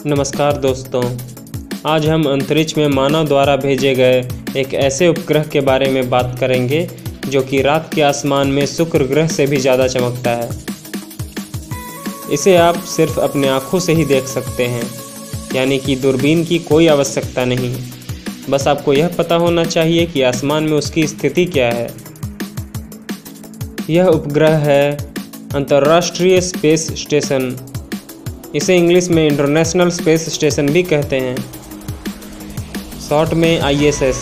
नमस्कार दोस्तों, आज हम अंतरिक्ष में मानव द्वारा भेजे गए एक ऐसे उपग्रह के बारे में बात करेंगे जो कि रात के आसमान में शुक्र ग्रह से भी ज़्यादा चमकता है। इसे आप सिर्फ अपने आँखों से ही देख सकते हैं, यानी कि दूरबीन की कोई आवश्यकता नहीं। बस आपको यह पता होना चाहिए कि आसमान में उसकी स्थिति क्या है। यह उपग्रह है अंतर्राष्ट्रीय स्पेस स्टेशन। इसे इंग्लिश में इंटरनेशनल स्पेस स्टेशन भी कहते हैं, शॉर्ट में ISS।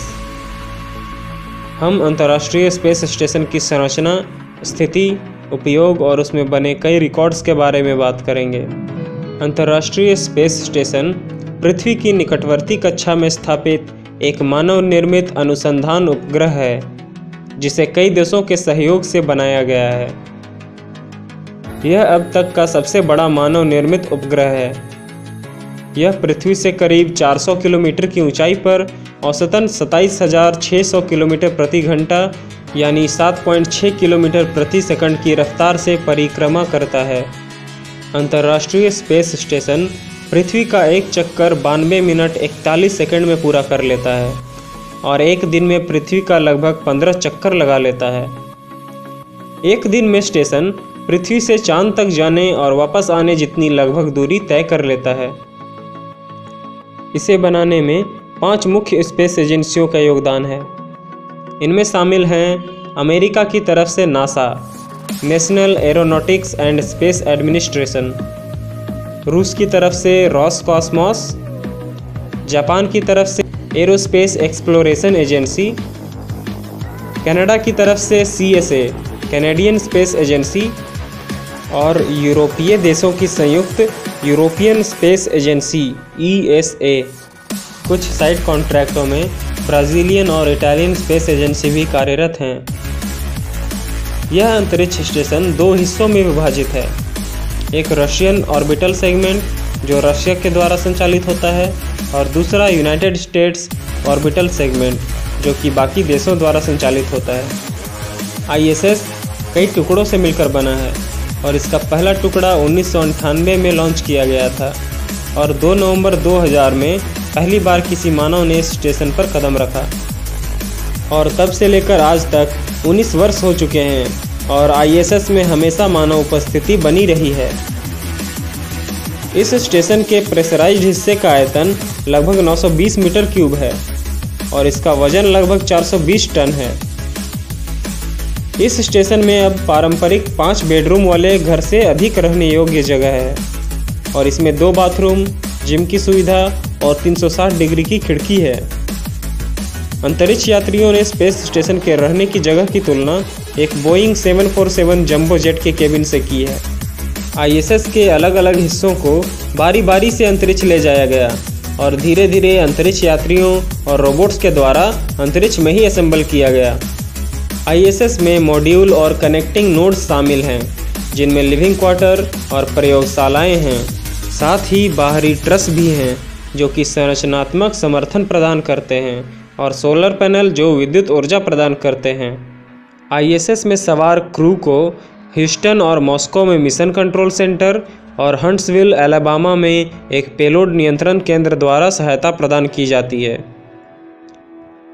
हम अंतर्राष्ट्रीय स्पेस स्टेशन की संरचना, स्थिति, उपयोग और उसमें बने कई रिकॉर्ड्स के बारे में बात करेंगे। अंतर्राष्ट्रीय स्पेस स्टेशन पृथ्वी की निकटवर्ती कक्षा में स्थापित एक मानव निर्मित अनुसंधान उपग्रह है, जिसे कई देशों के सहयोग से बनाया गया है। यह अब तक का सबसे बड़ा मानव निर्मित उपग्रह है। यह पृथ्वी से करीब 400 किलोमीटर की ऊंचाई पर औसतन 27,600 किलोमीटर प्रति घंटा यानी 7.6 किलोमीटर प्रति सेकंड की रफ्तार से परिक्रमा करता है। अंतर्राष्ट्रीय स्पेस स्टेशन पृथ्वी का एक चक्कर 92 मिनट 41 सेकंड में पूरा कर लेता है और एक दिन में पृथ्वी का लगभग 15 चक्कर लगा लेता है। एक दिन में स्टेशन पृथ्वी से चांद तक जाने और वापस आने जितनी लगभग दूरी तय कर लेता है। इसे बनाने में 5 मुख्य स्पेस एजेंसियों का योगदान है। इनमें शामिल हैं अमेरिका की तरफ से NASA, national aeronautics and space administration, रूस की तरफ से रोसकॉस्मोस, जापान की तरफ से एरोस्पेस एक्सप्लोरेशन एजेंसी, कनाडा की तरफ से CSA, कैनेडियन स्पेस एजेंसी और यूरोपीय देशों की संयुक्त यूरोपियन स्पेस एजेंसी ESA। कुछ साइड कॉन्ट्रैक्टों में ब्राज़ीलियन और इटालियन स्पेस एजेंसी भी कार्यरत हैं। यह अंतरिक्ष स्टेशन 2 हिस्सों में विभाजित है। एक रशियन ऑर्बिटल सेगमेंट जो रशिया के द्वारा संचालित होता है और दूसरा यूनाइटेड स्टेट्स ऑर्बिटल सेगमेंट जो कि बाकी देशों द्वारा संचालित होता है। ISS कई टुकड़ों से मिलकर बना है और इसका पहला टुकड़ा 1998 में लॉन्च किया गया था और 2 नवंबर 2000 में पहली बार किसी मानव ने इस स्टेशन पर कदम रखा और तब से लेकर आज तक 19 वर्ष हो चुके हैं और ISS में हमेशा मानव उपस्थिति बनी रही है। इस स्टेशन के प्रेशराइज्ड हिस्से का आयतन लगभग 920 मीटर क्यूब है और इसका वजन लगभग 420 टन है। इस स्टेशन में अब पारंपरिक 5 बेडरूम वाले घर से अधिक रहने योग्य जगह है और इसमें 2 बाथरूम, जिम की सुविधा और 360 डिग्री की खिड़की है। अंतरिक्ष यात्रियों ने स्पेस स्टेशन के रहने की जगह की तुलना एक बोइंग 747 जंबो जेट के केबिन से की है। ISS के अलग अलग हिस्सों को बारी बारी से अंतरिक्ष ले जाया गया और धीरे धीरे अंतरिक्ष यात्रियों और रोबोट्स के द्वारा अंतरिक्ष में ही असेंबल किया गया। ISS में मॉड्यूल और कनेक्टिंग नोड्स शामिल हैं, जिनमें लिविंग क्वार्टर और प्रयोगशालाएं हैं। साथ ही बाहरी ट्रस भी हैं जो कि संरचनात्मक समर्थन प्रदान करते हैं और सोलर पैनल जो विद्युत ऊर्जा प्रदान करते हैं। ISS में सवार क्रू को ह्यूस्टन और मॉस्को में मिशन कंट्रोल सेंटर और हंट्सविल, अलाबामा में एक पेलोड नियंत्रण केंद्र द्वारा सहायता प्रदान की जाती है।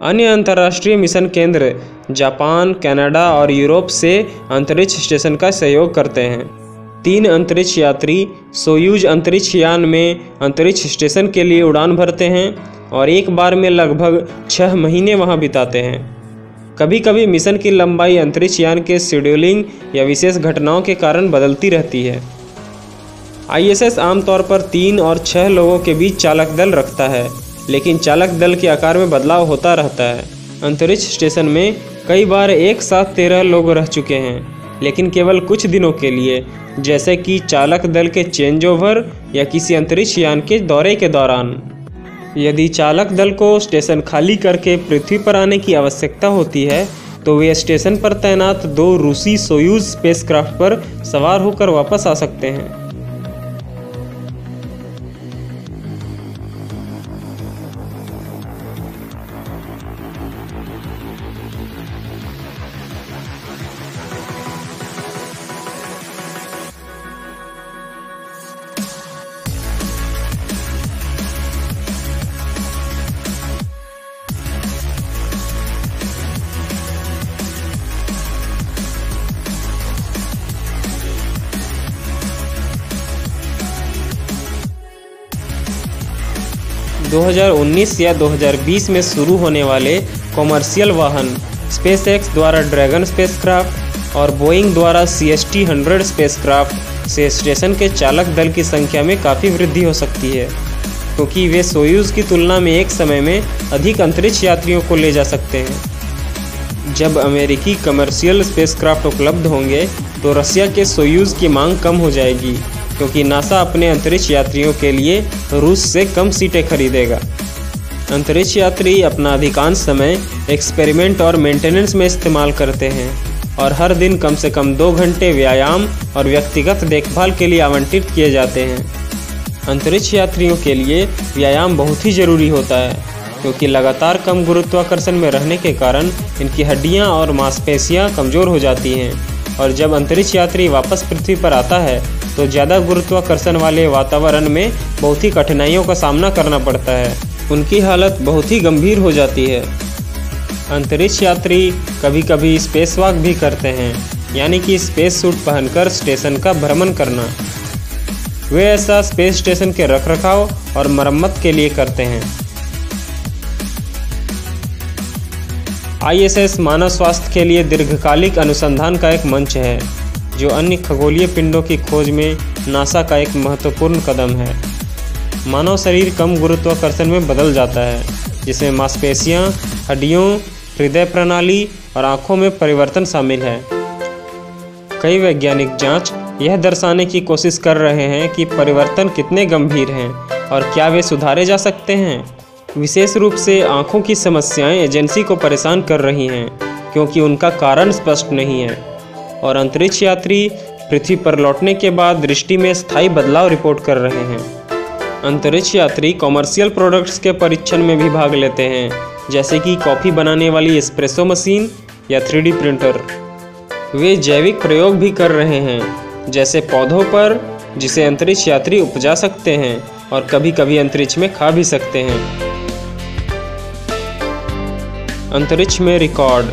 अन्य अंतर्राष्ट्रीय मिशन केंद्र जापान, कनाडा और यूरोप से अंतरिक्ष स्टेशन का सहयोग करते हैं। 3 अंतरिक्ष यात्री सोयूज अंतरिक्ष यान में अंतरिक्ष स्टेशन के लिए उड़ान भरते हैं और एक बार में लगभग 6 महीने वहां बिताते हैं। कभी कभी मिशन की लंबाई अंतरिक्ष यान के शेड्यूलिंग या विशेष घटनाओं के कारण बदलती रहती है। ISS आमतौर पर 3 और 6 लोगों के बीच चालक दल रखता है, लेकिन चालक दल के आकार में बदलाव होता रहता है। अंतरिक्ष स्टेशन में कई बार एक साथ 13 लोग रह चुके हैं, लेकिन केवल कुछ दिनों के लिए, जैसे कि चालक दल के चेंज ओवर या किसी अंतरिक्ष यान के दौरे के दौरान। यदि चालक दल को स्टेशन खाली करके पृथ्वी पर आने की आवश्यकता होती है तो वे स्टेशन पर तैनात 2 रूसी सोयूज स्पेसक्राफ्ट पर सवार होकर वापस आ सकते हैं। 2019 या 2020 में शुरू होने वाले कॉमर्शियल वाहन स्पेसएक्स द्वारा ड्रैगन स्पेसक्राफ्ट और बोइंग द्वारा CST-100 स्पेसक्राफ्ट से स्टेशन के चालक दल की संख्या में काफ़ी वृद्धि हो सकती है, क्योंकि वे सोयूज़ की तुलना में एक समय में अधिक अंतरिक्ष यात्रियों को ले जा सकते हैं। जब अमेरिकी कमर्शियल स्पेसक्राफ्ट उपलब्ध होंगे तो रसिया के सोयूज़ की मांग कम हो जाएगी, क्योंकि नासा अपने अंतरिक्ष यात्रियों के लिए रूस से कम सीटें खरीदेगा। अंतरिक्ष यात्री अपना अधिकांश समय एक्सपेरिमेंट और मेंटेनेंस में इस्तेमाल करते हैं और हर दिन कम से कम 2 घंटे व्यायाम और व्यक्तिगत देखभाल के लिए आवंटित किए जाते हैं। अंतरिक्ष यात्रियों के लिए व्यायाम बहुत ही ज़रूरी होता है, क्योंकि लगातार कम गुरुत्वाकर्षण में रहने के कारण इनकी हड्डियां और मांसपेशियां कमज़ोर हो जाती हैं, और जब अंतरिक्ष यात्री वापस पृथ्वी पर आता है तो ज़्यादा गुरुत्वाकर्षण वाले वातावरण में बहुत ही कठिनाइयों का सामना करना पड़ता है। उनकी हालत बहुत ही गंभीर हो जाती है। अंतरिक्ष यात्री कभी कभी स्पेस वॉक भी करते हैं, यानी कि स्पेस सूट पहनकर स्टेशन का भ्रमण करना। वे ऐसा स्पेस स्टेशन के रखरखाव और मरम्मत के लिए करते हैं। ISS मानव स्वास्थ्य के लिए दीर्घकालिक अनुसंधान का एक मंच है, जो अन्य खगोलीय पिंडों की खोज में नासा का एक महत्वपूर्ण कदम है। मानव शरीर कम गुरुत्वाकर्षण में बदल जाता है, जिसमें मांसपेशियां, हड्डियों, हृदय प्रणाली और आँखों में परिवर्तन शामिल है। कई वैज्ञानिक जांच यह दर्शाने की कोशिश कर रहे हैं कि परिवर्तन कितने गंभीर हैं और क्या वे सुधारे जा सकते हैं। विशेष रूप से आँखों की समस्याएं एजेंसी को परेशान कर रही हैं, क्योंकि उनका कारण स्पष्ट नहीं है, और अंतरिक्ष यात्री पृथ्वी पर लौटने के बाद दृष्टि में स्थायी बदलाव रिपोर्ट कर रहे हैं। अंतरिक्ष यात्री कॉमर्शियल प्रोडक्ट्स के परीक्षण में भी भाग लेते हैं, जैसे कि कॉफ़ी बनाने वाली एस्प्रेसो मशीन या 3D प्रिंटर। वे जैविक प्रयोग भी कर रहे हैं, जैसे पौधों पर, जिसे अंतरिक्ष यात्री उपजा सकते हैं और कभी कभी अंतरिक्ष में खा भी सकते हैं। अंतरिक्ष में रिकॉर्ड।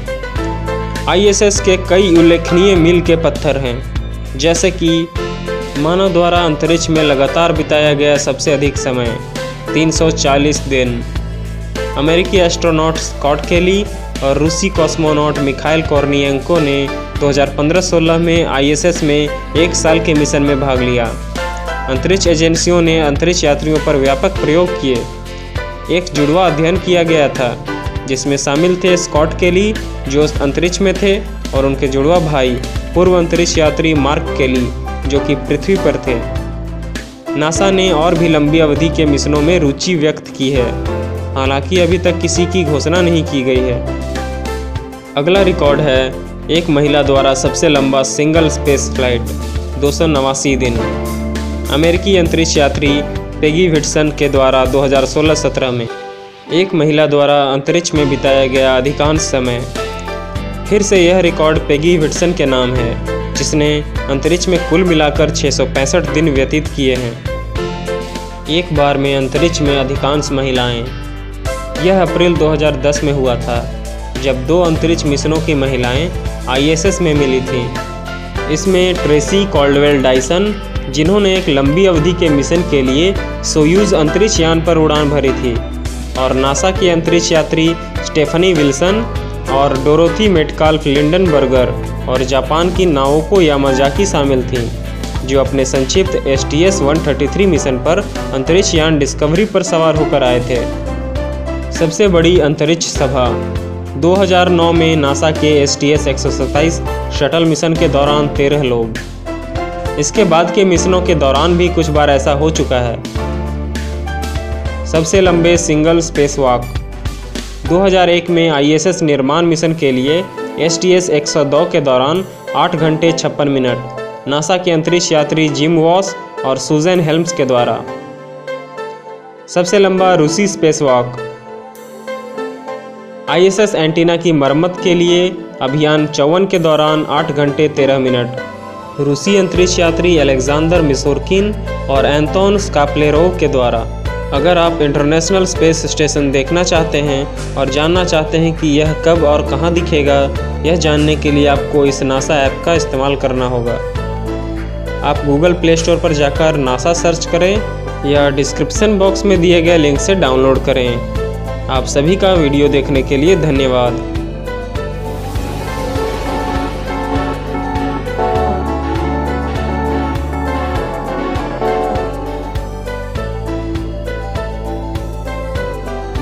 ISS के कई उल्लेखनीय मील के पत्थर हैं, जैसे कि मानव द्वारा अंतरिक्ष में लगातार बिताया गया सबसे अधिक समय 340 दिन। अमेरिकी एस्ट्रोनॉट स्कॉट केली और रूसी कॉस्मोनॉट मिखाइल कोर्नियेंको ने 2015-16 में ISS में 1 साल के मिशन में भाग लिया। अंतरिक्ष एजेंसियों ने अंतरिक्ष यात्रियों पर व्यापक प्रयोग किए। एक जुड़वा अध्ययन किया गया था, जिसमें शामिल थे स्कॉट केली, जो अंतरिक्ष में थे, और उनके जुड़वा भाई पूर्व अंतरिक्ष यात्री मार्क केली, जो कि पृथ्वी पर थे। नासा ने और भी लंबी अवधि के मिशनों में रुचि व्यक्त की है, हालांकि अभी तक किसी की घोषणा नहीं की गई है। अगला रिकॉर्ड है एक महिला द्वारा सबसे लंबा सिंगल स्पेस फ्लाइट 289 दिन। अमेरिकी अंतरिक्ष यात्री पेगी व्हिटसन के द्वारा 2016-17 में एक महिला द्वारा अंतरिक्ष में बिताया गया अधिकांश समय। फिर से यह रिकॉर्ड पेगी व्हिटसन के नाम है, जिसने अंतरिक्ष में कुल मिलाकर 665 दिन व्यतीत किए हैं। एक बार में अंतरिक्ष में अधिकांश महिलाएं। यह अप्रैल 2010 में हुआ था, जब 2 अंतरिक्ष मिशनों की महिलाएं ISS में मिली थीं। इसमें ट्रेसी कॉल्डवेल डायसन, जिन्होंने एक लंबी अवधि के मिशन के लिए सोयूज़ अंतरिक्ष यान पर उड़ान भरी थी, और नासा की अंतरिक्ष यात्री स्टेफनी विल्सन और डोरोथी मेटकाल्फ लिंडनबर्गर और जापान की नाओको यामाजाकी शामिल थीं, जो अपने संक्षिप्त STS-133 मिशन पर अंतरिक्ष यान डिस्कवरी पर सवार होकर आए थे। सबसे बड़ी अंतरिक्ष सभा 2009 में नासा के STS-127 शटल मिशन के दौरान 13 लोग। इसके बाद के मिशनों के दौरान भी कुछ बार ऐसा हो चुका है। सबसे लंबे सिंगल स्पेस वॉक 2001 में ISS निर्माण मिशन के लिए STS-102 के दौरान 8 घंटे 56 मिनट नासा के अंतरिक्ष यात्री जिम वॉस और सुजैन हेल्म्स के द्वारा। सबसे लंबा रूसी स्पेस वॉक ISS एंटीना की मरम्मत के लिए अभियान 54 के दौरान 8 घंटे 13 मिनट रूसी अंतरिक्ष यात्री अलेक्जेंडर मिशोरकिन और एंटोन स्कापलेरोव के द्वारा। अगर आप इंटरनेशनल स्पेस स्टेशन देखना चाहते हैं और जानना चाहते हैं कि यह कब और कहां दिखेगा, यह जानने के लिए आपको इस नासा ऐप का इस्तेमाल करना होगा। आप गूगल प्ले स्टोर पर जाकर नासा सर्च करें या डिस्क्रिप्शन बॉक्स में दिए गए लिंक से डाउनलोड करें। आप सभी का वीडियो देखने के लिए धन्यवाद।